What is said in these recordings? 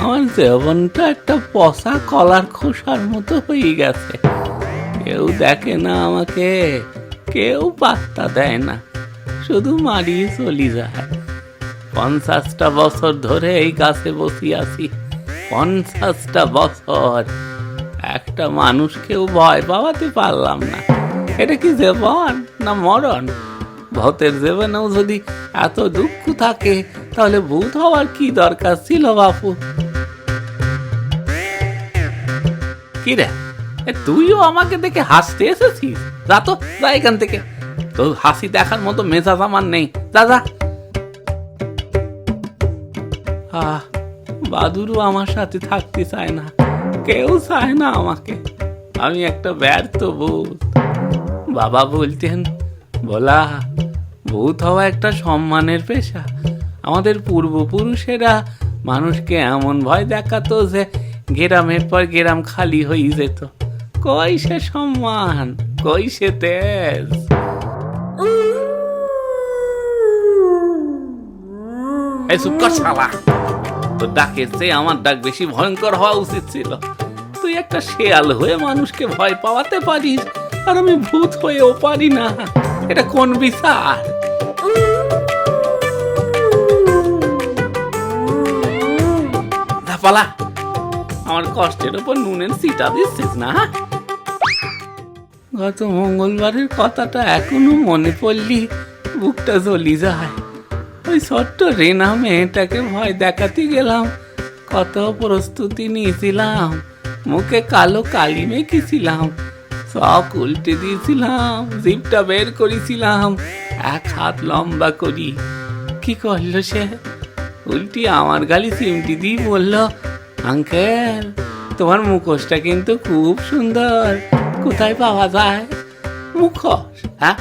আমার জীবনটা একটা পচা কলার খোসার মতো হয়ে গেছে। কেউ দেখে না আমাকে, কেউ পাত্তা দেয় না, শুধু মারিয়ে চলি যায়। 50টা বছর ধরে এই গাছে বসে আছি, 50টা বছর একটা মানুষকেও ভয় পাওয়াতে পারলাম না। এটা কি জীবন না মরণ? ভূতের জীবনেও যদি এত দুঃখ থাকে, তাহলে ভূত হওয়ার কি দরকার ছিল বাপু? কি রে, তুইও আমাকে দেখে হাসতে এসেছিস? যা তো, যা এখান থেকে। তোর হাসি দেখার মতো মেজাজ আমার নেই, যা যা। বাদুরও আমার সাথে থাকতে চায় না, কেউ চায় না আমাকে। আমি একটা ব্যর্থ ভূত। বাবা বলতেন, বলা ভূত হওয়া একটা সম্মানের পেশা। আমাদের পূর্বপুরুষেরা মানুষকে এমন ভয় দেখাতো যে গ্রামের পর গ্রাম খালি হয়ে যেত। কই সে সম্মান, কই সে তেজ? এই চুপ কর শালা, তোর ডাকের চেয়ে আমার ডাক বেশি ভয়ঙ্কর হওয়া উচিত ছিল। তুই একটা শেয়াল হয়ে মানুষকে ভয় পাওয়াতে পারিস, আর আমি ভূত হয়েও পারি না। এটা কোন বিচার? পালা, আমার কষ্টের উপর নুনের সিটা দিচ্ছিস না? গত মঙ্গলবারের কথাটা এখনো মনে পড়লি বুকটা জ্বলি যায়। ওই ছোট্ট রেনা মেয়েটাকে ভয় দেখাতে গেলাম, কত প্রস্তুতি নিয়েছিলাম, মুখে কালো কালি মেখেছিলাম, সব উল্টে দিয়েছিলাম, জিভটা বের করেছিলাম 1 হাত লম্বা করি। কি করলো সে? উল্টি আমার গালি চিমটি দিয়ে বলল, আঙ্কেল তোমার মুখোশটা কিন্তু খুব সুন্দর, কোথায় পাওয়া যায়? মুখোশ? হ্যাঁ,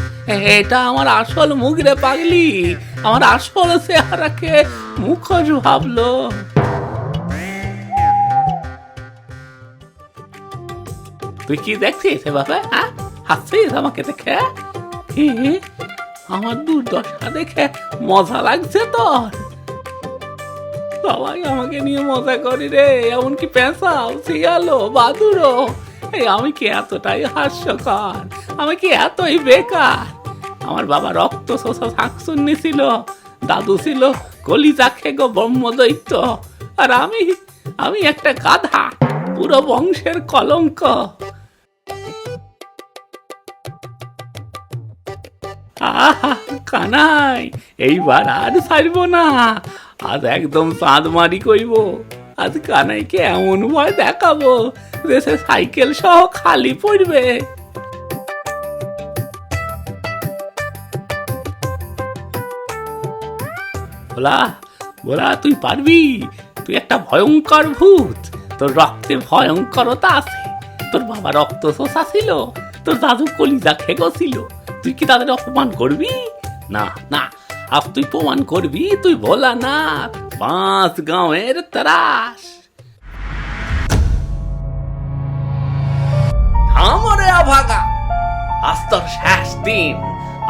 এটা আমার আসল মুখ রে পাগলি, আমার আসল চেহারাকে মুখোশ ভাবলো। তুই কি দেখছিস বাবা? হ্যাঁ, হাসছিস আমাকে দেখে? আমার দুর্দশা দেখে মজা লাগছে তোর? সবাই আমাকে নিয়ে মজা করি রে, এমনকি পেঁচাও, শিয়ালো, বাদুরও। এই আমি কি এতটাই হাস্যকর? আমি কি এতই বেকার? আমার বাবা রক্ত শোষা শাকসুন্নি ছিল, দাদু ছিল কলিজা খেগো ব্রহ্মদৈত্য, আর আমি একটা গাধা, পুরো বংশের কলঙ্ক। আহা কানাই, এইবার আর ছাড়ব না, আজ একদম চাঁদমারি কইব। আজ কানাইকে এমন ভয় দেখাবো যে সে সাইকেল সহ খালি পড়বে। বলা বলা, তুই পারবি? তুই একটা ভয়ঙ্কর ভূত, তোর রক্তে ভয়ঙ্করতা আছে। তোর বাবা রক্ত শোষা ছিল, তোর দাদু কলিজা খেগো ছিল। তুই কি তাদের অপমান করবি? না না, আজ তুই প্রমাণ করবি তুই ভোলা না, 5 গাঁয়ের ত্রাস। থামরে আভাগা, আজ তোর শেষ দিন।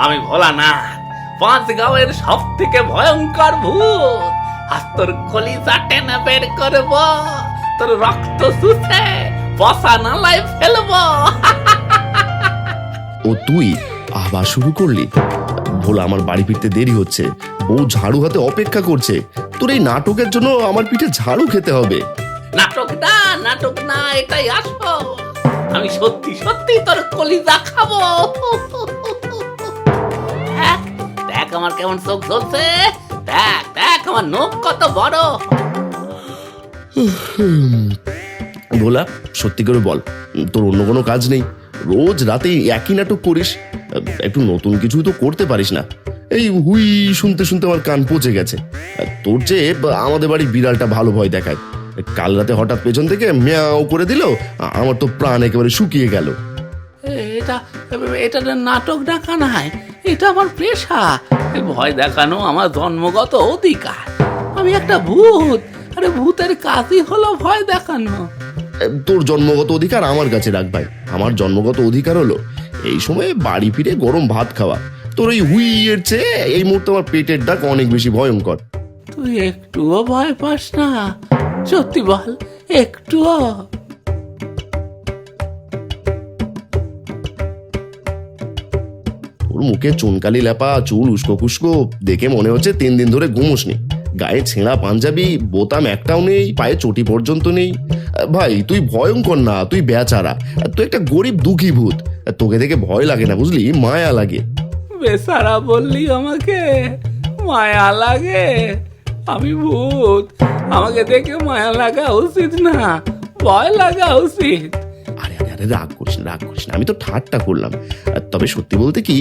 আমি ভোলা না, 5 গাঁয়ের সব থেকে ভয়ঙ্কর ভূত। আজ তোর কলিজা টেনে বের করব, তোর রক্ত শুষে বসা নালায় ফেলব। ও তুই আবার শুরু করলি? ভোলা, আমার বাড়ি ফিরতে দেরি হচ্ছে, বউ ঝাড়ু হাতে অপেক্ষা করছে। তোর এই নাটকের জন্য আমার পিঠে ঝাড়ু খেতে হবে। নাটক না, নাটক না, এটাই আসল। আমি সত্যি সত্যি তোর কলিজা খাবো। দেখ দেখ আমার কেমন চোখ জ্বলছে, দেখ দেখ আমার নখ কত বড়। ভোলা, সত্যি করে বল, তোর অন্য কোনো কাজ নেই? রোজ রাতে একই নাটক করিস, একটু নতুন কিছু তো করতে পারিস না? এই হুই শুনতে শুনতে আমার কান পচে গেছে। তোর চেয়ে আমাদের বাড়ির বিড়ালটা ভালো ভয় দেখায়। কাল রাতে হঠাৎ পেছন থেকে ম্যাও করে দিল, আমার তো প্রাণ একেবারে শুকিয়ে গেল। এটা এটা নাটক দেখা নাই, এটা আমার পেশা। ভয় দেখানো আমার জন্মগত অধিকার। আমি একটা ভূত, আরে ভূতের কাজই হলো ভয় দেখানো। তোর জন্মগত অধিকার আমার কাছে রাখ ভাই। আমার জন্মগত অধিকার হলো এই সময়ে বাড়ি ফিরে গরম ভাত খাওয়া। তোর ওই হুই এর চেয়ে এই মুহূর্তে আমার পেটের ডাক অনেক বেশি ভয়ঙ্কর। তুই একটুও ভয় পাস না? সত্যি বল, একটুও? ওর মুখে চুনকালি লেপা, চুল উস্কো খুস্কো, দেখে মনে হচ্ছে 3 দিন ধরে ঘুমোসনি। গায়ে ছেঁড়া পাঞ্জাবি, বোতাম একটাও নেই, পায়ে চটি পর্যন্ত নেই। ভাই তুই ভয়ঙ্কর না, তুই বেচারা, তুই একটা গরিব দুঃখী ভূত। তোকে দেখে ভয় লাগে না বুঝলি, মায়া লাগে। বেচারা বললি আমাকে? মায়া লাগে? আমি ভূত, আমাকে দেখে মায়া লাগা উচিত না, ভয় লাগা উচিত? আরে আরে আরে রাগ করিস না, রাগ করিস না, আমি তো ঠাট্টা করলাম। তবে সত্যি বলতে কি,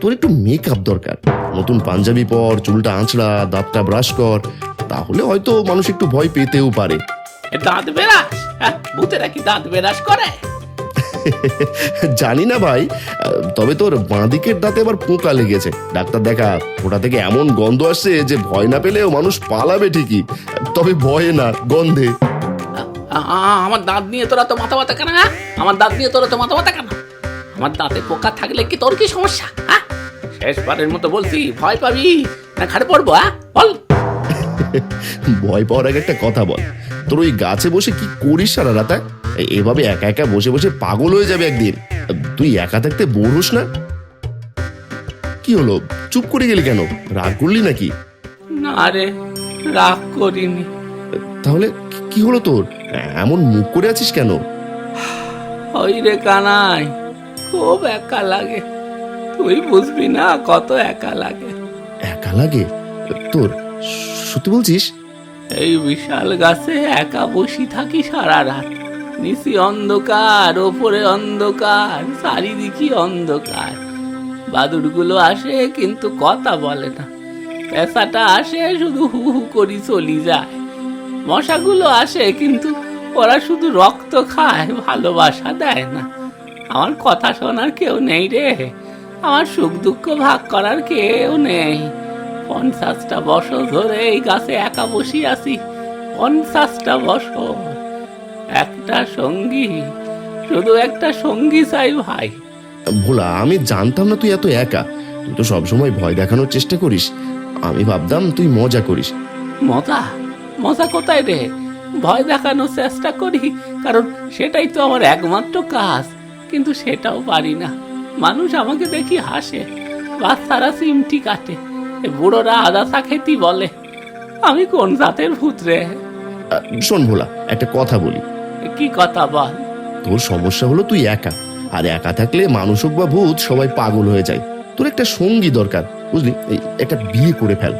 তোর একটু মেকআপ দরকার। নতুন পাঞ্জাবি পর, চুলটা আঁচড়া, দাঁতটা ব্রাশ কর, তাহলে হয়তো মানুষ একটু ভয় পেতেও পারে। দাঁত বেরাস? ভূতেরা কি দাঁত বেরাস করে? জানি না ভাই, তবে তোর বাঁদিকের দাঁতে আবার পোকা লেগেছে, ডাক্তার দেখা। ওটা থেকে এমন গন্ধ আসছে যে ভয় না পেলেও মানুষ পালাবে ঠিকই, তবে ভয়ে না, গন্ধে। আমার দাঁত নিয়ে তোরা তো মাথা ব্যথা কেন? আমার দাঁত নিয়ে তোরা তো মাথা ব্যথা কেন? আমার দাঁতে পোকা থাকলে কি তোর কি সমস্যা? শেষবারের মতো বলছি, ভয় পাবি না ঘাড়ে পড়বো? বল। ভয় পাওয়ার আগে একটা কথা বল, তোর ওই গাছে বসে কি করিস সারা রাত? এভাবে একা একা বসে বসে পাগল হয়ে যাবে একদিন। তুই একা থাকতে বোর হোস না? কি হলো, চুপ করে গেলি কেন? রাগ করলি নাকি? না রে, রাগ করিনি। তাহলে কি হলো তোর? এমন মুখ করে আছিস কেন? ওই রে কানাই, খুব একা লাগে। তুই বুঝবি না কত একা লাগে। একা লাগে তোর? সত্যি বলছিস? এই বিশাল গাছে একা বসি থাকি সারা রাত। নিচে অন্ধকার, ওপরে অন্ধকার, চারিদিকে অন্ধকার। বাদুড়গুলো আসে কিন্তু কথা বলে না। পেঁচাটা আসে শুধু হু হু করি চলি যায়। মশাগুলো আসে কিন্তু ওরা শুধু রক্ত খায়, ভালোবাসা দেয় না। আমার কথা শোনার কেউ নেই রে, আমার সুখ দুঃখ ভাগ করার কেউ নেই। 50টা বছর ধরে এই গাছে একা বসি আছি, 50টা বছর। একটা সঙ্গী, শুধু একটা সঙ্গী চাই ভাই। ভোলা, আমি জানতাম না তুই এত একা। তুই তো সবসময় ভয় দেখানোর চেষ্টা করিস, আমি ভাবতাম তুই মজা করিস। মজা? মজা কোথায় রে? ভয় দেখানোর চেষ্টা করি, কারণ সেটাই তো আমার একমাত্র কাজ। কিন্তু সেটাও পারি না। মানুষ আমাকে দেখি হাসে, বাচ্চারা চিমটি কাটে, বুড়োরা আদা চা খেতি বলে। আমি কোন জাতের ভূত রে? শোন ভোলা, একটা কথা বলি। কি কথা বল। তোর সমস্যা হলো তুই একা, আর একা থাকলে মানুষ হোক বা ভূত সবাই পাগল হয়ে যায়। তোর একটা সঙ্গী দরকার বুঝলি, একটা বিয়ে করে ফেল।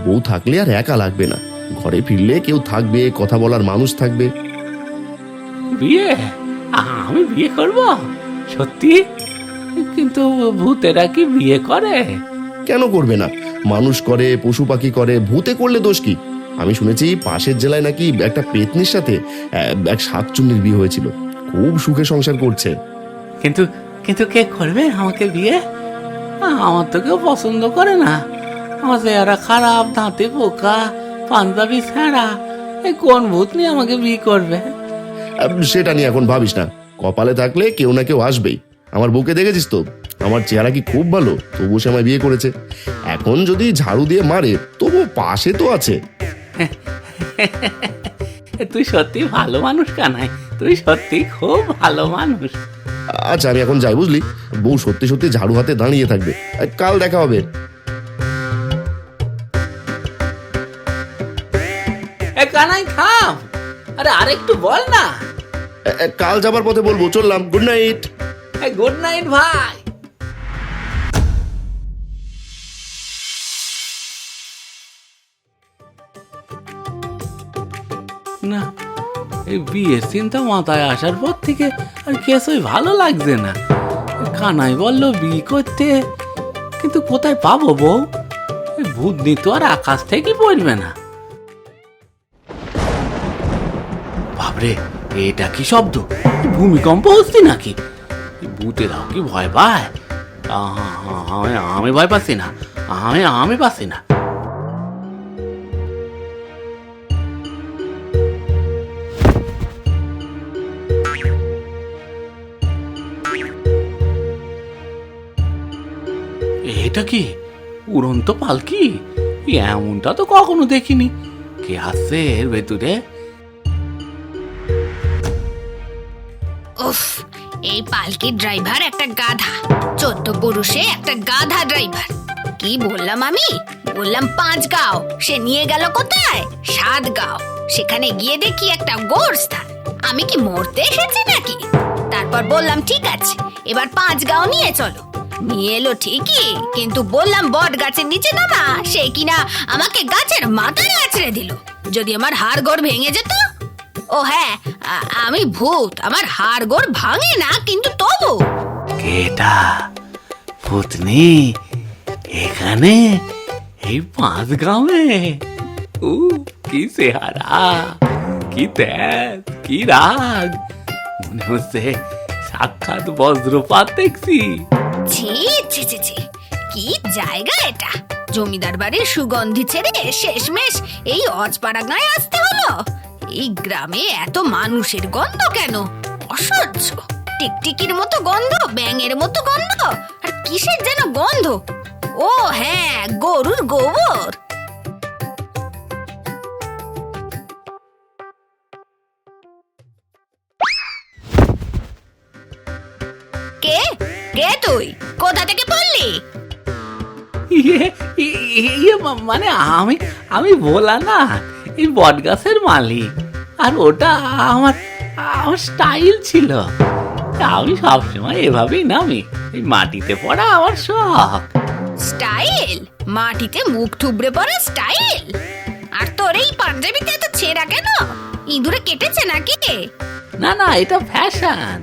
বউ থাকলে আর একা লাগবে না, ঘরে ফিরলে কেউ থাকবে, কথা বলার মানুষ থাকবে। বিয়ে? আমি বিয়ে করব? সত্যি? কিন্তু ভূতেরা কি বিয়ে করে? কেন করবে না? মানুষ করে, পশু পাখি করে, ভূতে করলে দোষ কি? আমি শুনেছি পাশের জেলায় নাকি একটা পেতনির সাথে এক শাকচুন্নির বিয়ে হয়েছিল, খুব সুখে সংসার করছে। কিন্তু কিন্তু কে করবে আমাকে বিয়ে? আমার তো কেউ পছন্দ করে না। আমার চেহারা খারাপ, দাঁতে পোকা, পাঞ্জাবি ছেঁড়া। এই কোন ভূত নিয়ে আমাকে বিয়ে করবে? সেটা নিয়ে এখন ভাবিস না, কপালে থাকলে কেউ না কেউ আসবেই। আমার বউকে দেখেছিস তো, আমার চেহারা কি খুব ভালো, তবু সে আমায় বিয়ে করেছে। এখন যদি ঝাড়ু দিয়ে মারে তবু পাশে তো আছে। তুই সত্যি ভালো মানুষ কানাই, তুই সত্যি খুব ভালো মানুষ। আচ্ছা আমি এখন যাই বুঝলি, বউ সত্যি সত্যি ঝাড়ু হাতে দাঁড়িয়ে থাকবে। কাল দেখা হবে। কানাই থাম, আরে আরেকটু বল না। কাল যাবার পথে বলবো, চললাম, গুড নাইট। গুড নাইট ভাই। না, এই বিয়ের চিন্তা মাথায় আসার পর থেকে আর কিছুই ভালো লাগছে না। কানাই বললো বিয়ে করতে, কিন্তু কোথায় পাবো বউ? বুদ্ধি তো আর আকাশ থেকে পড়বে না। বাবরে, এটা কি শব্দ? ভূমিকম্প হচ্ছে নাকি? ভূতেরাও কি ভয় পায়? আমি ভয় পাচ্ছি না, আমি পাচ্ছি না। এটা কি উড়ন্ত পালকি? এমনটা তো কখনো দেখিনি। কে আসছে এর ভেতরে? উফ, এই পালকির ড্রাইভার একটা গাধা, 14 পুরুষে একটা গাধা ড্রাইভার। কি বললাম আমি? বললাম 5 গাঁও, সে নিয়ে গেল কোথায়? 7 গাঁও। সেখানে গিয়ে দেখি একটা গোরস্থান। আমি কি মরতে এসেছি নাকি? তারপর বললাম ঠিক আছে, এবার 5 গাঁও নিয়ে চলো। নিয়ে এলো ঠিকই, কিন্তু বললাম বট গাছের নিচে নামা, সে কিনা আমাকে গাছের মাথায় আছড়ে দিল। যদি আমার হাড়গোড় ভেঙে যেত। ও হ্যাঁ, আমি ভূত, আমার হাড়গোড় ভাঙে না, কিন্তু তবু। কেটা? ভূতনি এখানে, এই 5 গ্রামে? কি চেহারা, কি তেজ, কি রাগ! মনে হচ্ছে সাক্ষাৎ বজ্রপাত দেখছি। ছি ছি ছি ছি, কি জায়গা এটা! জমিদার বাড়ির সুগন্ধি ছেড়ে শেষমেশ এই অজপাড়া গায়ে আসতে হলো। এই গ্রামে এত মানুষের গন্ধ কেন? অসহ্য! টিকটিকির মতো গন্ধ, ব্যাঙের মতো গন্ধ, আর কিসের যেন গন্ধ। ও হ্যাঁ, গরুর গোবর। কে কে তুই? কোথা থেকে পড়লি? মানে আমি আমি ভোলা না, এই বট গাছের মালিক। আর ওটা আমার আমার স্টাইল ছিল। আমি সবসময় এভাবেই নামি। এই মাটিতে পড়া আমার শখ। স্টাইল? মাটিতে মুখ থুবড়ে পড়া স্টাইল? আর তোর এই পাঞ্জাবিতে এত ছেঁড়া কেন? ইঁদুরে কেটেছে নাকি? না না, এটা ফ্যাশন।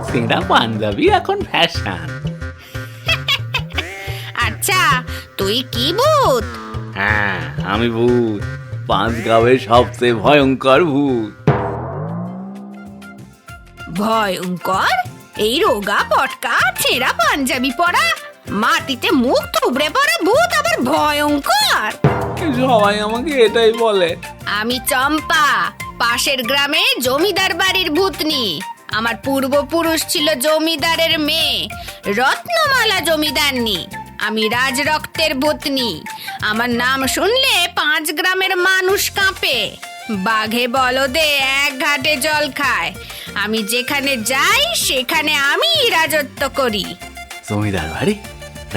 ছেঁড়া পাঞ্জাবি এখন ফ্যাশন। আচ্ছা, তুই কি ভূত? হ্যাঁ, আমি ভূত। 5 গাঁয়ের সবচেয়ে ভয়ঙ্কর ভূত। ভয়ঙ্কর? এই রোগা পটকা, ছেঁড়া পাঞ্জাবি পরা, মাটিতে মুখ থুবড়ে পড়া ভূত আবার ভয়ঙ্কর? সবাই আমাকে এটাই বলে। আমি চম্পা, পাশের গ্রামে জমিদার বাড়ির ভূতনি। আমার পূর্বপুরুষ ছিল জমিদারের মেয়ে, রত্নমালা জমিদারনি। আমি রাজরক্তের ভূতনি। আমার নাম শুনলে 5 গ্রামের মানুষ কাঁপে। বাঘে বলদে এক ঘাটে জল খায়। আমি যেখানে যাই সেখানে আমি রাজত্ব করি। জমিদার বাড়ি,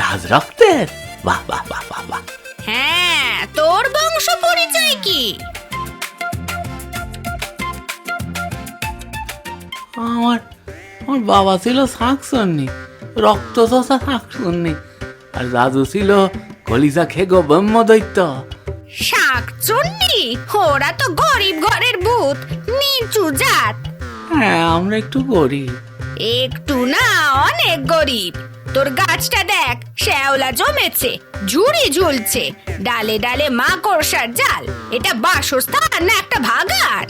রাজরক্তের? বাহ বাহ বাহ বাহ বাহ। হ্যাঁ, তোর বংশ পরিচয় কি? আমার আমার বাবা ছিল শাকসন্নি, রক্ত চষা শাকসন্নি। আর দাদু ছিল কলিজা খেগো ব্রহ্মদৈত্য। শাকচুন্নি? ওরা তো গরিব ঘরের ভূত, নিচু জাত। হ্যাঁ, আমরা একটু গরিব। একটু না, অনেক গরিব। তোর গাছটা দেখ, শ্যাওলা জমেছে, ঝুড়ি ঝুলছে, ডালে ডালে মাকড়সার জাল। এটা বাসস্থান না একটা ভাগাড়?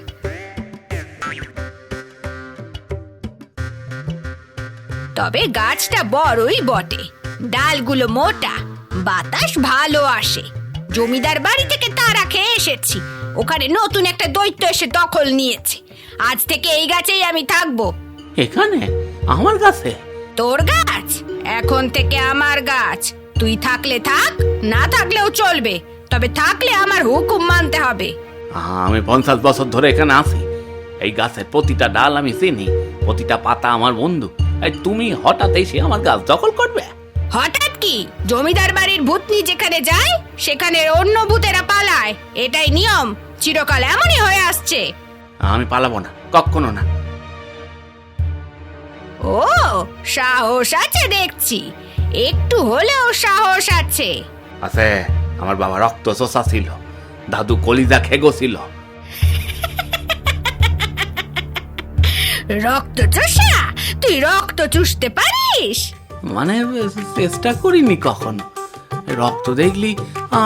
তবে গাছটা বড়ই বটে, ডালগুলো মোটা, বাতাস ভালো আসে। জমিদার বাড়ি থেকে তারা খেয়ে এসেছি, ওখানে নতুন একটা দৈত্য এসে দখল নিয়েছে। আজ থেকে এই গাছেই আমি থাকবো। এখানে আমার কাছে? তোর গাছ এখন থেকে আমার গাছ। তুই থাকলে থাক, না থাকলেও চলবে, তবে থাকলে আমার হুকুম মানতে হবে। আমি 50 বছর ধরে এখানে আছি। এই গাছের প্রতিটা ডাল আমি চিনি, প্রতিটা পাতা আমার বন্ধু। এই তুমি হঠাৎ এসে আমার গাছ দখল করবে? হঠাৎ কি? জমিদার বাড়ির ভূতনি যেখানে যায় সেখানে অন্য ভূতেরা পালায়, এটাই নিয়ম, চিরকাল এমনই হয়ে আসছে। আমি পালাবো না, কখনো না। ও, সাহস আছে দেখছি, একটু হলেও সাহস আছে। আছে। আমার বাবা রক্ত চোষা ছিল, দাদু কলিজা খেগো ছিল। রক্ত চুষা? তুই রক্ত চুষতে পারিস? মানে চেষ্টা করিনি কখনো। রক্ত দেখলি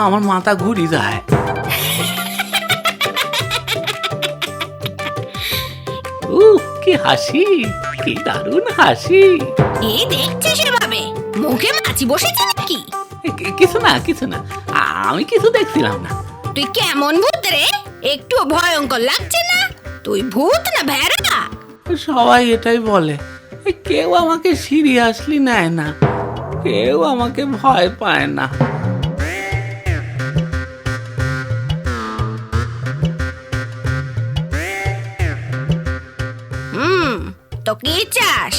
আমার মাথা ঘুরি যায়। কি হাসি, কি দারুণ হাসি! এই দেখছিস এভাবে? মুখে মাছি বসেছে নাকি? কিছু না, কিছু না, আমি কিছু দেখছিলাম না। তুই কেমন ভূত রে? একটু ভয়ঙ্কর লাগছে না? তুই ভূত না ভেড়া? সবাই এটাই বলে। কেউ আমাকে সিরিয়াসলি নেয় না, কেউ আমাকে ভয় পায় না। তো কি চাস?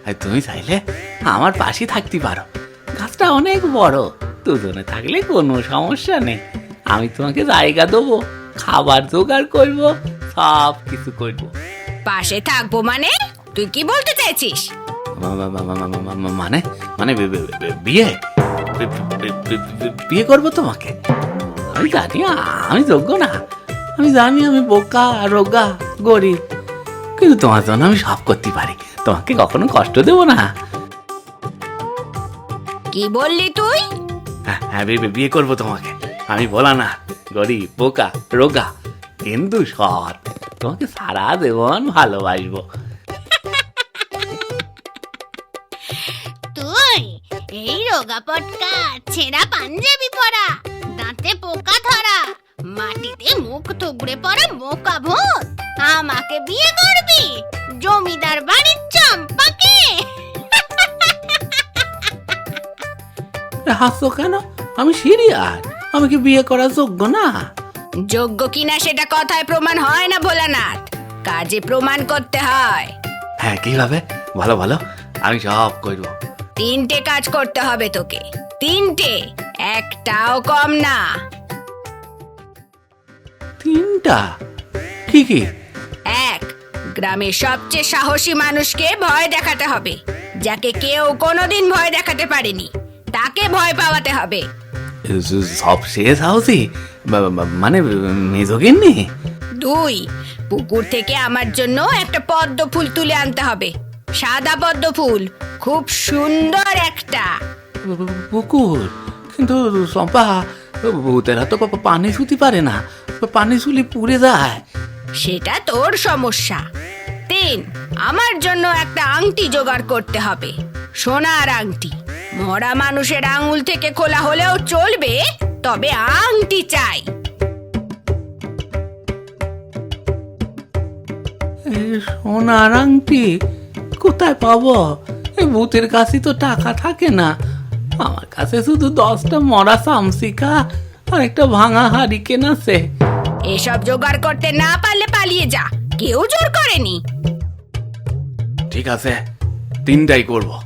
আর তুমি চাইলে আমার পাশে থাকতে পারো, গাছটা অনেক বড়, দুজনে থাকলে কোনো সমস্যা নেই। আমি তোমাকে জায়গা দেবো, খাবার জোগাড় করবো, সব কিছু করবো। পাশে থাকবো মানে? তুই কি বলতে চাইছিস? মানে মানে বিয়ে বিয়ে করবো তোমাকে। আমি জানি আমি যোগ্য না, আমি জানি আমি বোকা রোগা গরিব, কিন্তু তোমার জন্য আমি সব করতে পারি, তোমাকে কখনো কষ্ট দেবো না। কি বললি তুই? হ্যাঁ বিয়ে করবো তোমাকে, আমি বলা না, গরিব বোকা রোগা কিন্তু সৎ, তোমাকে সারা জীবন ভালোবাসবো। তুই এই রোগা পটকা ছেঁড়া পাঞ্জাবি পরা, দাঁতে পোকা ধরা, মাটিতে মুখ থুবড়ে পড়া বোকা ভূত আমাকে বিয়ে করবি? জমিদার বাড়ির চম্পাকে? হাসছো কেন? আমি সিরিয়াস, আমি কি বিয়ে করার যোগ্য না? যোগ্য কিনা সেটা কথায় প্রমাণ হয় না ভোলানাথ, কাজে প্রমাণ করতে হয়। হ্যাঁ কিভাবে? ভালো ভালো, আমি সব করবো। 3টে কাজ করতে হবে তোকে, 3টে, একটাও কম না। 3টা? কি কি? 1, গ্রামের সবচেয়ে সাহসী মানুষকে ভয় দেখাতে হবে, যাকে কেউ কোনোদিন ভয় দেখাতে পারেনি, তাকে ভয় পাওয়াতে হবে। সব শেষ হাউসি মানে মেজোগিন্নি? 2, পুকুর থেকে আমার জন্য একটা পদ্ম ফুল তুলে আনতে হবে, সাদা পদ্ম ফুল, খুব সুন্দর একটা। পুকুর? কিন্তু চম্পা, ভূতেরা তো পানি শুতে পারে না, পানি শুলি পুড়ে যায়। সেটা তোর সমস্যা। 3, আমার জন্য একটা আংটি জোগাড় করতে হবে, সোনার আংটি, মরা মানুষের আঙুল থেকে খোলা হলেও চলবে, তবে আংটি চাই। সোনার আংটি কোথায় পাবো? এই ভূতের কাছে তো টাকা থাকে না, আমার কাছে শুধু 10টা মরা চামচিকা আর একটা ভাঙা হারিকেন আছে। এসব জোগাড় করতে না পারলে পালিয়ে যা, কেউ জোর করেনি। ঠিক আছে, 3টাই করবো।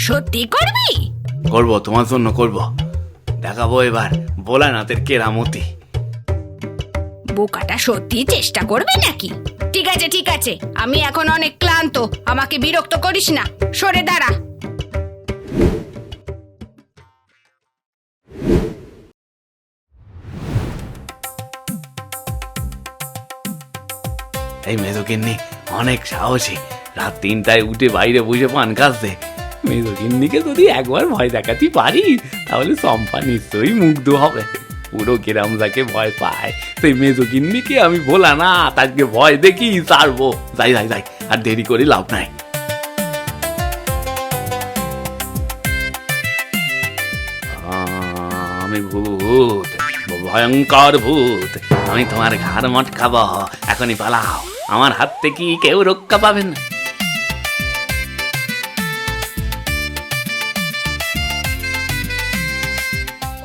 সত্যি করবি? করবো, তোমার জন্য করবো, দেখাবো এবার ভোলানাথের কেরামতি। বোকাটা সত্যি চেষ্টা করবে নাকি? ঠিক আছে ঠিক আছে, আমি এখন অনেক ক্লান্ত, আমাকে বিরক্ত করিস না, সরে দাঁড়া। এই মেজোগিন্নি অনেক সাহসী, রাত 3টায় উঠে বাইরে বসে পান খাচ্ছে। মেজোগিন্নিকে যদি একবার ভয় দেখাতে পারি, তাহলে চম্পা নিশ্চয়ই মুগ্ধ হবে। পুরো গ্রাম যাকে ভয় পায়, সেই মেজোগিন্নিকে আমি বলা না, তাকে ভয় দেখি ছাড়বো। যাই যাই যাই, আর দেরি করে লাভ নাই। আমি ভূত, ভয়ঙ্কর ভূত, আমি তোমার ঘাড় মটকাবো, এখনই পালাও, আমার হাত থেকে কেউ রক্ষা পাবেন না।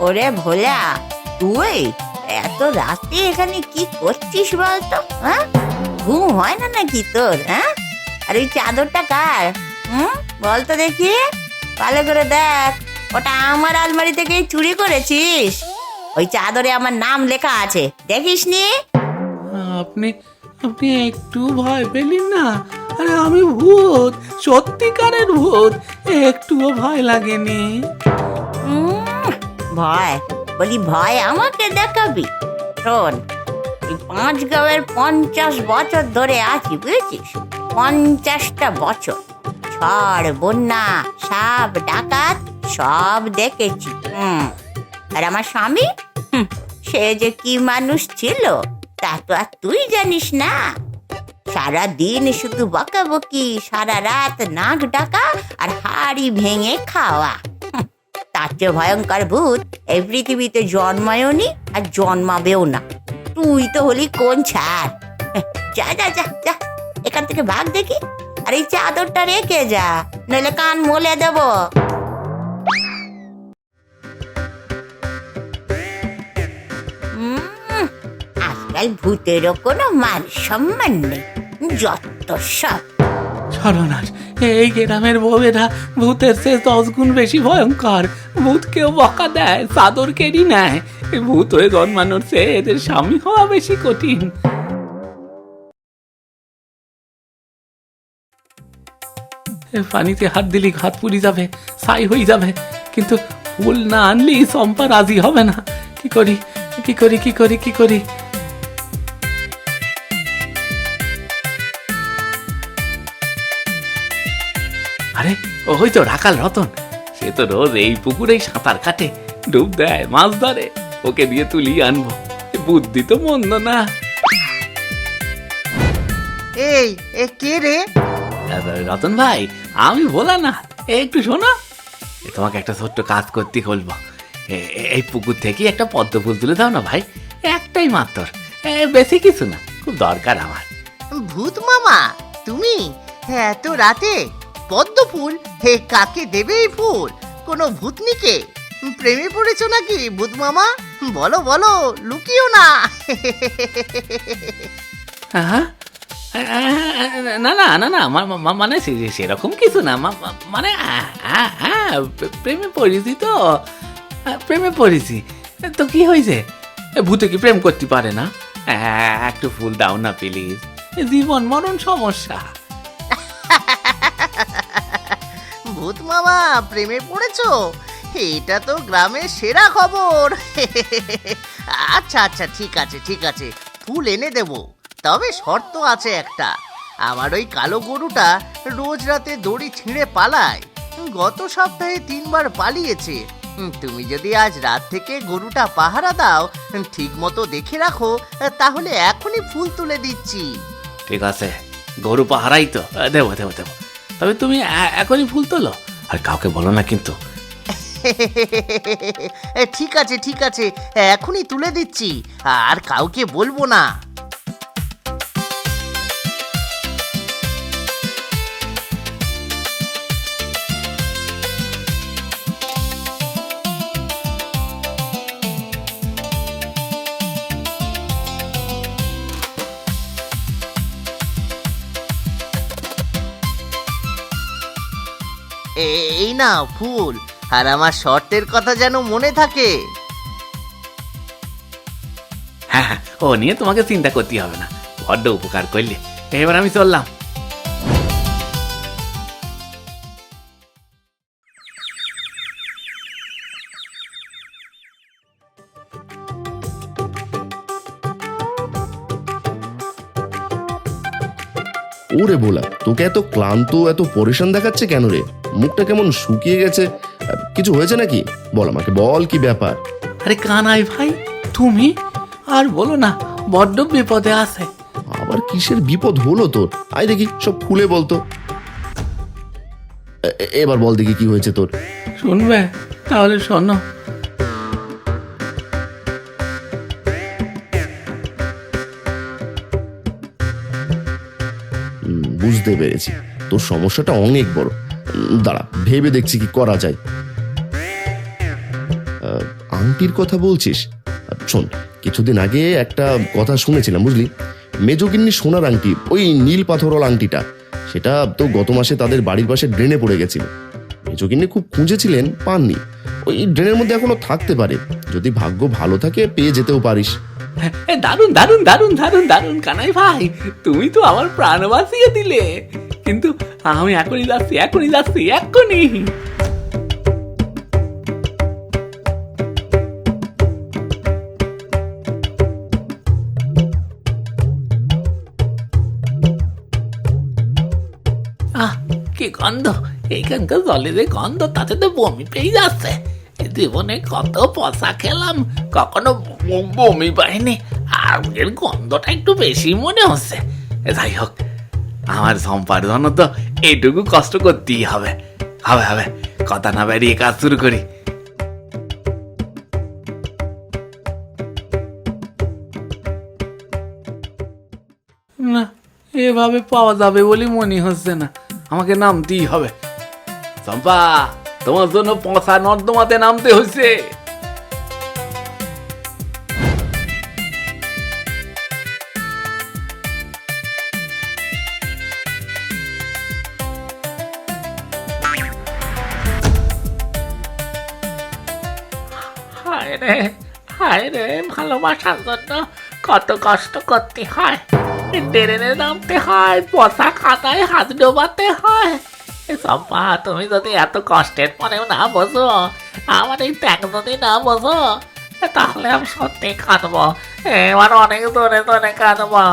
ওরে ভোলা, তুই এত রাতে এখানে কি করছিস বলতো? হ্যাঁ, ঘুম হয় না নাকি তোর? হ্যাঁ, আর ওই চাদরটা কার? বলতো দেখি, ভালো করে দেখ, ওটা আমার আলমারি থেকে চুরি করেছিস? ওই চাদরে আমার নাম লেখা আছে, দেখিস নি? আপনি আপনি একটু ভয় পেলেন না? আরে আমি ভূত, সত্যিকারের ভূত, একটুও ভয় লাগেনি। ভয় বলি, ভয় আমাকে দেখাবি? শোন, এই 5 গাঁয়ের 50 বছর ধরে আছি, বুঝেছিস? 50টা বছর ঝড় বন্যা সাপ ডাকাত সব দেখেছি। আর আমার স্বামী, সে যে কি মানুষ ছিল তা তো আর তুই জানিস না। সারা দিন শুধু বকাবকি, সারা রাত নাক ডাকা আর হাড়ি ভেঙে খাওয়া। তার চেয়ে ভয়ঙ্কর ভূত এই পৃথিবীতে জন্মায়নি আর জন্মাবেও না। তুই তো হলি কোন ছাড়। যা যা যা যা, এখান থেকে ভাগ দেখি, আর এই চাদরটা রেখে যা, নইলে কান মলে দেব। আজকাল ভূতেরও কোনো মান সম্মান নেই, যত সব। সর্বনাশ, এই গ্রামের বউয়েরা ভূতের চেয়ে 10 গুণ বেশি ভয়ঙ্কর। ভূতকেও বকা দেয়, চাদর কেড়ি নেয়। এই ভূত হয়ে জন্মানোর চেয়ে এদের স্বামী হওয়া বেশি কঠিন। এ পানিতে হাত দিলি হাত পুড়ি যাবে, ছাই হয়ে যাবে, কিন্তু ফুল না আনলি চম্পা রাজি হবে না। কি করি কি করি কি করি কি করি? আরে ওই তো রাখাল রতন, সে তো রোজ এই পুকুরেই সাঁতার কাটে, ডুব দেয়, মাছ ধরে। ওকে দিয়ে তুলি আনবো, বুদ্ধি তো মন্দ না। এই এ কে রে? রতন ভাই, আমি বলা না, একটু শোনো। তোমাকে একটা ছোট্ট কাজ করতে বলবো। এই পুকুর থেকে একটা পদ্ম ফুল তুলে দাও না ভাই, একটাই মাত্র, বেশি কিছু না, খুব দরকার আমার। ভূত মামা তুমি এত রাতে পদ্ম ফুল? হে, কাকে দেবে এই ফুল? কোনো ভূতনিকে প্রেমে পড়েছো নাকি ভূত মামা? বলো বলো, লুকিও না। হ্যাঁ, না না না না, মানে সেরকম কিছু না, মানে প্রেমে পড়েছি তো, প্রেমে পড়েছি তো কি হয়েছে? ভূতে কি প্রেম করতে পারে না? একটু ফুল দাও না প্লিজ, জীবন মরণ সমস্যা। ভূত মামা প্রেমে পড়েছো? এটা তো গ্রামের সেরা খবর। আচ্ছা আচ্ছা, ঠিক আছে ঠিক আছে, ফুল এনে দেবো, তবে শর্ত আছে একটা। আমার ওই কালো গরুটা রোজ রাতে দড়ি ছিঁড়ে পালায়, গত সপ্তাহে 3 বার পালিয়েছে। তুমি যদি আজ রাত থেকে গরুটা পাহারা দাও, ঠিক মতো দেখে রাখো, তাহলে এখনই ফুল তুলে দিচ্ছি। ঠিক আছে, গরু পাহারাই তো, দেবো দেবো দেবো, তবে তুমি এখনই ফুল তোলো, আর কাউকে বলো না কিন্তু। ঠিক আছে ঠিক আছে, এখনই তুলে দিচ্ছি, আর কাউকে বলবো না। এই না ফুল, আর আমার শর্তের কথা যেন মনে থাকে। হ্যাঁ হ্যাঁ, ও নিয়ে তোমাকে চিন্তা করতে হবে না, বড্ড উপকার করলে। এবার আমি চললাম। ওরে ভোলা, তোকে এত ক্লান্ত, এত পরেশান দেখাচ্ছে কেন রে? মুখটা কেমন শুকিয়ে গেছে, কিছু হয়েছে নাকি? বল আমাকে, বল কি ব্যাপার? আরে কানাই ভাই, তুমি আর বলো না, বড্ড বিপদে আছে। আবার কিসের বিপদ হলো তোর? আয় দেখি, সব খুলে বলতো। এবার বল দেখি কি হয়েছে তোর। শুনবে? তাহলে শোনো। বুঝতে পেরেছি, তোর সমস্যাটা অনেক বড়। দাঁড়া, ভেবে দেখছি কি করা যায়। আংটির কথা বলছিস? শোন, কিছুদিন আগে একটা কথা শুনেছিলাম বুঝলি, মেজগিন্নি সোনার আংটি, ওই নীল পাথরওয়ালা আংটিটা, সেটা তো গত মাসে তাদের বাড়ির পাশে ড্রেনে পড়ে গেছিল। মেজগিন্নি খুব খুঁজেছিলেন, পাননি। ওই ড্রেনের মধ্যে এখনো থাকতে পারে, যদি ভাগ্য ভালো থাকে পেয়ে যেতেও পারিস। দারুন দারুন দারুন দারুন দারুন কানাই ভাই, তুমি তো আমার প্রাণ বাঁচিয়ে দিলে। কিন্তু আমি এখনই যাচ্ছি, এখনই যাচ্ছি, এখনই। আহ, কি গন্ধ! এইখানকার জলে যে গন্ধ, তাতে তো বমি পেয়ে যাচ্ছে। জীবনে কত পচা খেলাম, কখনো বমি পাইনি, আর এর গন্ধটা একটু বেশি মনে হচ্ছে। যাই হোক, আমার সম্পার জন্য তো এইটুকু কষ্ট করতেই হবে। হবে হবে, কথা না বেরিয়ে কাজ শুরু করি। না, এভাবে পাওয়া যাবে বলে মনে হচ্ছে না, আমাকে নামতেই হবে। চম্পা, তোমার জন্য পচা নর্দমাতে নামতে হয়েছে। হায় রে, ভালোবাসার জন্য কত কষ্ট করতে হয়, ডেরেনে নামতে হয়, পচা খাতায় হাত ডোবাতে হয়। সম্পা, তুমি যদি এত কষ্টের পরেও না বোঝো, আমার এই ত্যাগ যদি না বোঝো, তাহলে আমি সত্যি কাঁদবো, এবার অনেক দূরে দূরে কাঁদবো।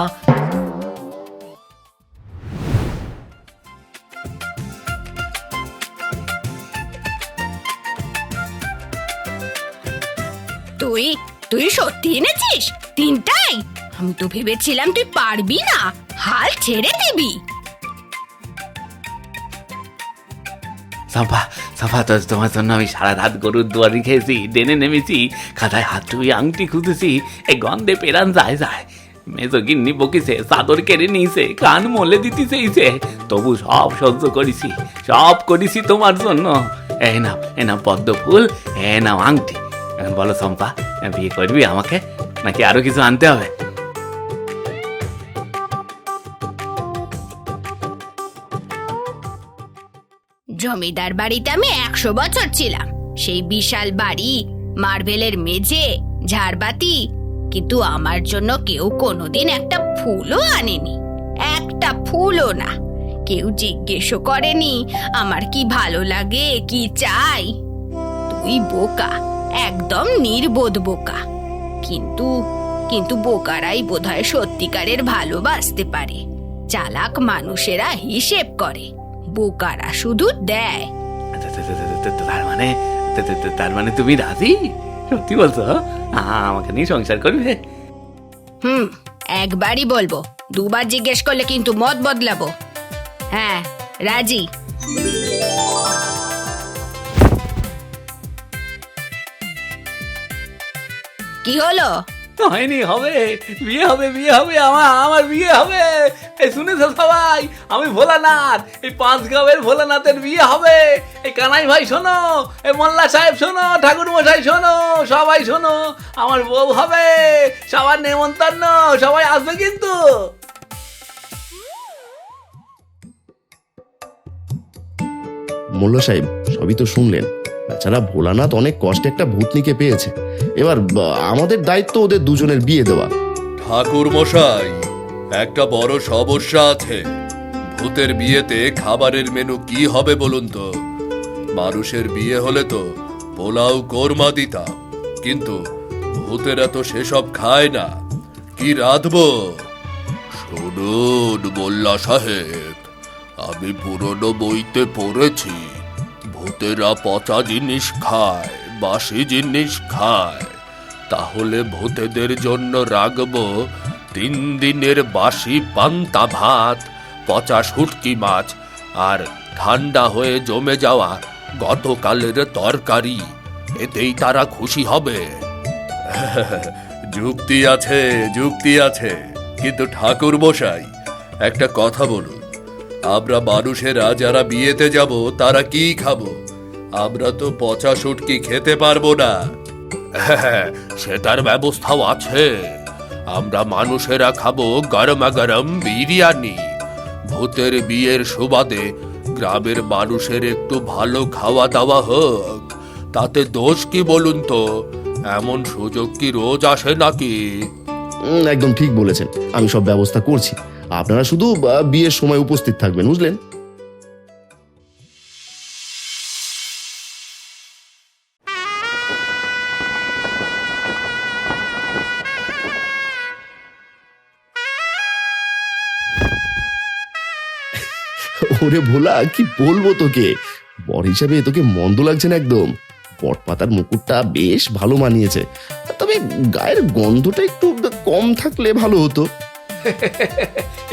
তুই তুই সত্যি এনেছিস তিনটাই? আমি তো ভেবেছিলাম তুই পারবি না, হাল ছেড়ে দিবি। সাফা সাফা, তো তোমার জন্য আমি সারা রাত গরুর দুয়ারি খেয়েছি, ডেনে নেমেছি, খাতায় হাত টুয়ে আংটি খুঁজেছি, এই গন্ধে পেরান যায় যায়। মেজো গিন্নি বকিছে, চাদর কেড়ে নিয়েছে, কান মলে দিতে চেয়েছে, তবু সব সহ্য করেছি, সব করেছি তোমার জন্য। এই নাও পদ্ম ফুল, এ নাও আংটি। এখন বলো চম্পা, বিয়ে করবি আমাকে নাকি আরো কিছু আনতে হবে? জমিদার বাড়িতে আমি 100 বছর ছিলাম, সেই বিশাল বাড়ি, মার্বেলের মেঝে, ঝাড়বাতি, কিন্তু আমার জন্য কেউ কোনোদিন একটা ফুলও আনেনি, একটা ফুলও না। কেউ জিজ্ঞেসও করেনি আমার কি ভালো লাগে, কি চাই। তুই বোকা, একদম নির্বোধ বোকা। কিন্তু কিন্তু বোকারাই বোধহয় সত্যিকারের ভালোবাসতে পারে। চালাক মানুষেরা হিসেব করে, বোকারা শুধু দেয়। তার মানে তুমি রাজি? সত্যি বলছো? আমাকে নিয়ে সংসার করবে? একবারই বলবো, দুবার জিজ্ঞেস করলে কিন্তু মত বদলাবো। হ্যাঁ, রাজি। কি হলো? হয়নি, হবে, বিয়ে হবে, বিয়ে হবে, আমার বিয়ে হবে। এই শুনেছো সবাই, আমি ভোলানাথ, এই 5 গাঁয়ের ভোলানাথের বিয়ে হবে। এই কানাই ভাই শোনো, এই মোল্লা সাহেব শোনো, ঠাকুর মশাই শোনো, সবাই শোনো, আমার বউ হবে, সবার নেমন্তন্ন, সবাই আসবে কিন্তু। মোল্লা সাহেব, সবই তো শুনলেন। তাছাড়া ভোলানাথ অনেক কষ্টে একটা ভূতনিকে পেয়েছে, এবার আমাদের দায়িত্ব ওদের দুজনের বিয়ে দেওয়া। ঠাকুর মশাই, একটা বড় সমস্যা আছে। ভূতের বিয়েতে খাবারের মেনু কি হবে বলুন তো? মানুষের বিয়ে হলে তো পোলাও কোরমা দিতাম, কিন্তু ভূতেরা তো সেসব খায় না। কি রাঁধবো? শুনুন মোল্লা সাহেব, আমি পুরনো বইতে পড়েছি ভূতেরা পচা জিনিস খায়, বাসি জিনিস খায়। তাহলে ভূতেদের জন্য রাখবো 3 দিনের বাসি পান্তা ভাত, পচা শুটকি মাছ, আর ঠান্ডা হয়ে জমে যাওয়া গতকালের তরকারি। এতেই তারা খুশি হবে। যুক্তি আছে, যুক্তি আছে, কিন্তু ঠাকুর মশাই, একটা কথা বলুন, আমরা মানুষেরা যারা বিয়েতে যাব তারা কি খাবো? আমরা তো পচা শুটকি খেতে পারবো না। সেটার ব্যবস্থাও আছে। আমরা মানুষেরা খাবো গরমা গরম বিরিয়ানি। ভূতের বিয়ের সুবাদে গ্রামের মানুষের একটু ভালো খাওয়া দাওয়া হোক, তাতে দোষ কি বলুন তো? এমন সুযোগ কি রোজ আসে নাকি? একদম ঠিক বলেছেন, আমি সব ব্যবস্থা করছি। আপনারা শুধু বিয়ের সময় উপস্থিত থাকবেন, বুঝলেন? ওরে ভোলা, কি বলবো তোকে, বর হিসাবে তোকে মন্দ লাগছে না একদম। বটপাতার মুকুটটা বেশ ভালো মানিয়েছে, তবে গায়ের গন্ধটা একটু কম থাকলে ভালো হতো।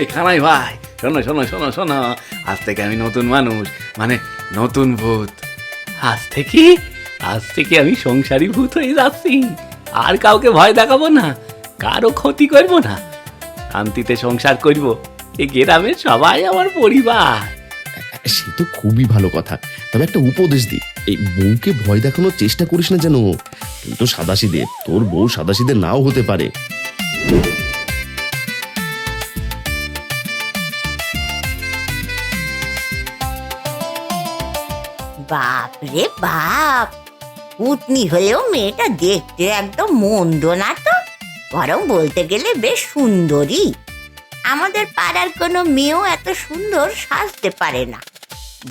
এই কানাই ভাই, শোনো শোনো শোনো শোনো, আজ থেকে আমি নতুন মানুষ, মানে নতুন ভূত। আজ থেকে আমি সংসারী ভূত হয়ে যাচ্ছি। আর কাউকে ভয় দেখাবো না, কারো ক্ষতি করবো না, শান্তিতে সংসার করবো। এই গ্রামের সবাই আমার পরিবার। সে তো খুবই ভালো কথা, তবে একটা উপদেশ দিই, এই বউকে ভয় দেখানোর চেষ্টা করিস না যেন। তুই তো সাদাসিধে, তোর বউ সাদাসিধে নাও হতে পারে। বাপ রে বাপ, পুতনি হলেও মেয়েটা দেখতে একদম মন্দ না তো, বরং বলতে গেলে বেশ সুন্দরী। আমাদের পাড়ার কোনো মেয়েও এত সুন্দর সাজতে পারে না।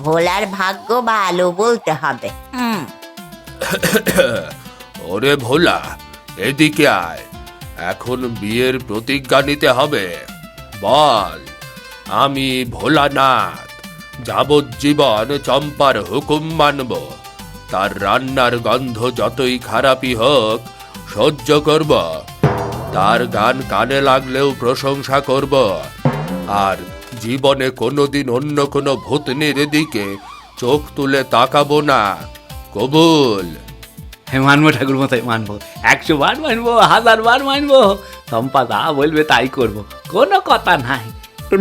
ভোলার ভাগ্য ভালো বলতে হবে। ওরে ভোলা, এদিকে আয়। এখন বিয়ের প্রতিজ্ঞা নিতে হবে। বল, আমি ভোলানাথ যাবজ্জীবন চম্পার হুকুম মানব। তার রান্নার গন্ধ যতই খারাপই হোক সহ্য করব। তার গান কানে লাগলেও প্রশংসা করব। আর জীবনে কোনোদিন অন্য কোনো ভূতনির দিকে চোখ তুলে তাকাবো না। কবুল? হ্যাঁ মানবো ঠাকুর মশাই, মানবো। 100 বার মানবো, 1000 বার মানবো। চম্পা যা বলবে তাই করব, কোনো কথা নাই।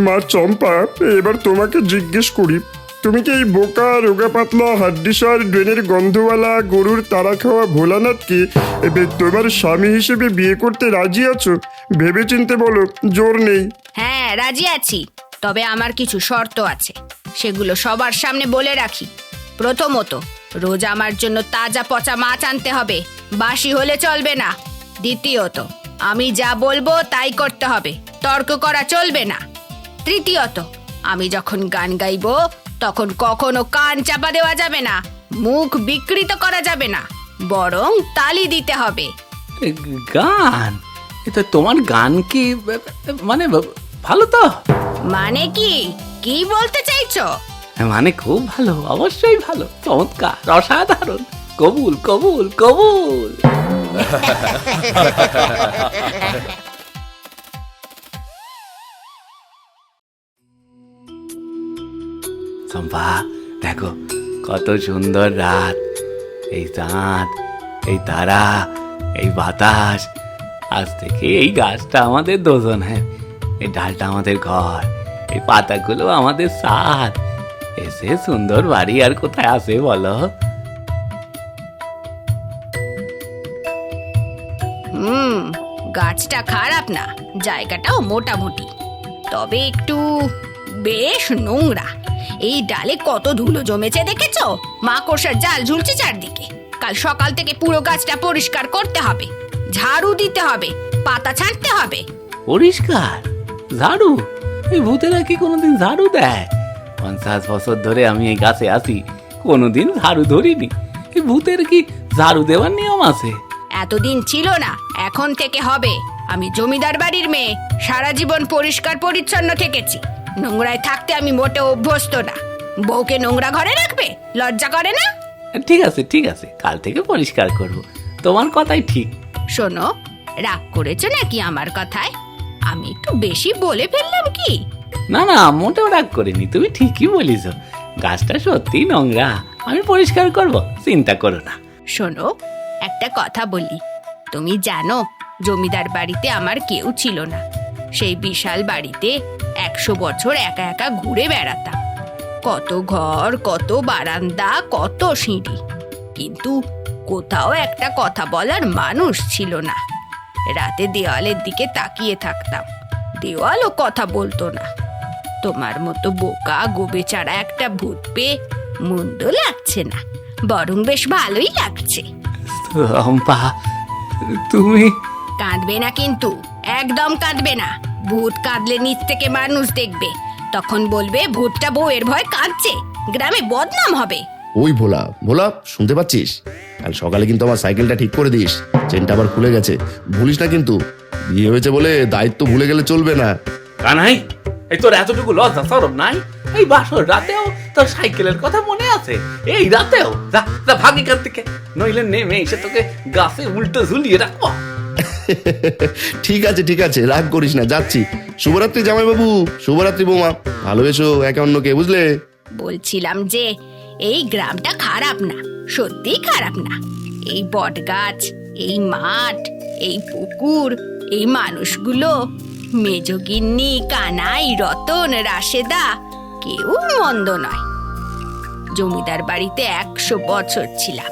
মা চম্পা, এবার তোমাকে জিজ্ঞেস করি, তুমি কি এই বোকা রোগা পাতলা হাড্ডিসার ড্রেনের গন্ধওয়ালা গরুর তারা খাওয়া ভোলানাথকে তোমার স্বামী হিসেবে বিয়ে করতে রাজি আছো? ভেবে চিনতে বলো, জোর নেই। হ্যাঁ রাজি আছি, তবে আমার কিছু শর্ত আছে, সেগুলো সবার সামনে বলে রাখি। প্রথমত, রোজ আমার জন্য তাজা পচা মাছ আনতে হবে, বাসি হলে চলবে না। দ্বিতীয়ত, আমি যা বলবো তাই করতে হবে, তর্ক করা চলবে না। তৃতীয়ত, আমি যখন গান গাইবো তখন কখনো কান চাপা দেওয়া যাবে না, মুখ বিকৃত করা যাবে না, বরং তালি দিতে হবে। গান? এটা তোমার গান কি মানে ভালো তো? মানে কি কি বলতে চাইছো? মানে খুব ভালো, অবশ্যই ভালো, চমৎকার, অসাধারণ। কবুল কবুল কবুল। চম্পা, দেখো কত সুন্দর রাত, এই চাঁদ, এই তারা, এই বাতাস। আজ থেকে এই গাছটা আমাদের দোজন, হ্যাঁ, এই ডালটা আমাদের ঘর, এই পাতাগুলো আমাদের ছাদ। এসে সুন্দর বাড়ি আর কোথায় আছে বলো? গাছটা খারাপ না, জায়গাটাও মোটামুটি, তবে একটু বেশ নোংরা। এই ডালে কত ধুলো জমেছে দেখেছো? মাকড়সার জাল ঝুলছে চারদিকে। কাল সকাল থেকে পুরো গাছটা পরিষ্কার করতে হবে, ঝাড়ু দিতে হবে, পাতা ছাঁটতে হবে। পরিষ্কার? ঝাড়ু? এই ভূতেরা কি কোনোদিন ঝাড়ু দেয়? 50 বছর ধরে আমি এই গাছে আছি, কোনোদিন ঝাড়ু ধরিনি। এই ভূতের কি ঝাড়ু দেওয়ার নিয়ম আছে? এতদিন ছিল না, এখন থেকে হবে। আমি জমিদার বাড়ির মেয়ে, সারা জীবন পরিষ্কার পরিচ্ছন্ন থেকেছি। নোংরায় থাকতে আমি মোটেও অভ্যস্ত না। বউকে নোংরা ঘরে রাখবে? লজ্জা করে না? ঠিক আছে ঠিক আছে, কাল থেকে পরিষ্কার করব, তোমার কথাই ঠিক। শোনো, রাগ করেছো নাকি আমার কথায়? আমি একটু বেশি বলে ফেললাম কি? না না, মোটেও রাগ করিনি, তুমি ঠিকই বলিস। গাছটা সত্যি নোংরা, আমি পরিষ্কার করব, চিন্তা করো না। শোনো, একটা কথা বলি। তুমি জানো, জমিদার বাড়িতে আমার কেউ ছিল না। সেই বিশাল বাড়িতে 100 বছর একা একা ঘুরে বেড়াতাম। কত ঘর, কত বারান্দা, কত সিঁড়ি, কিন্তু কোথাও একটা কথা বলার মানুষ ছিল না। রাতে দেওয়ালের দিকে তাকিয়ে থাকতাম, দেওয়ালও কথা বলতো না। তোমার মতো বোকা গোবেচারা একটা ভূত পেয়ে মন্দ লাগছে না, বরং বেশ ভালোই লাগছে। চম্পা, তুমি কাঁদবে না কিন্তু, একদম কাঁদবে না। ভূত কাঁদলে নিচ থেকে মানুষ দেখবে, তখন বলবে ভূতটা বউয়ের ভয় কাঁদছে, গ্রামে বদনাম হবে। ওই ভোলা, ভোলা শুনতে পাচ্ছিস? কাল সকালে কিন্তু আমার সাইকেলটা ঠিক করে দিস, চেনটা আবার খুলে গেছে, ভুলিস না কিন্তু। বিয়ে হয়েছে বলে দায়িত্ব ভুলে গেলে চলবে না। কানাই, এই তোর এতটুকু লজ্জা শরম নাই? এই বাসর রাতেও তোর সাইকেলের কথা মনে আছে? এই রাতেও? যা যা, ভাগ এখান থেকে, নইলে নেমে এসে তোকে গাছে উল্টো ঝুলিয়ে রাখবো। ঠিক আছে ঠিক আছে, রাগ করিস না, যাচ্ছি। শুভরাত্রি জামাইবাবু, শুভরাত্রি বৌমা, ভালোবেসো একে অন্যকে, বুঝলে? বলছিলাম যে এই গ্রামটা খারাপ না, সত্যি খারাপ না। এই বট গাছ, এই মাঠ, এই পুকুর, এই মানুষগুলো, মেজগিন্নি, কানাই, রতন, রাশেদা, কেউ মন্দ নয়। জমিদার বাড়িতে 100 বছর ছিলাম,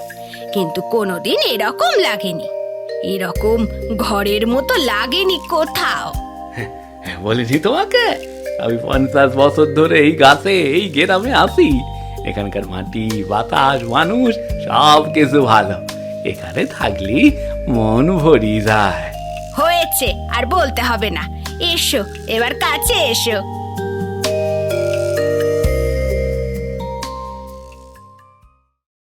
কিন্তু কোনোদিন এরকম লাগেনি, এরকম ঘরের মতো লাগেনি কোথাও। বলিনি তোমাকে, আমি 50 বছর ধরে এই গাছে, এই গ্রামে আছি। এখানকার মাটি, বাতাস, মানুষ সব কিছু ভালো। এখানে থাকলি মন ভরি যায়। হয়েছে, আর বলতে হবে না। এসো, এবার কাছে এসো।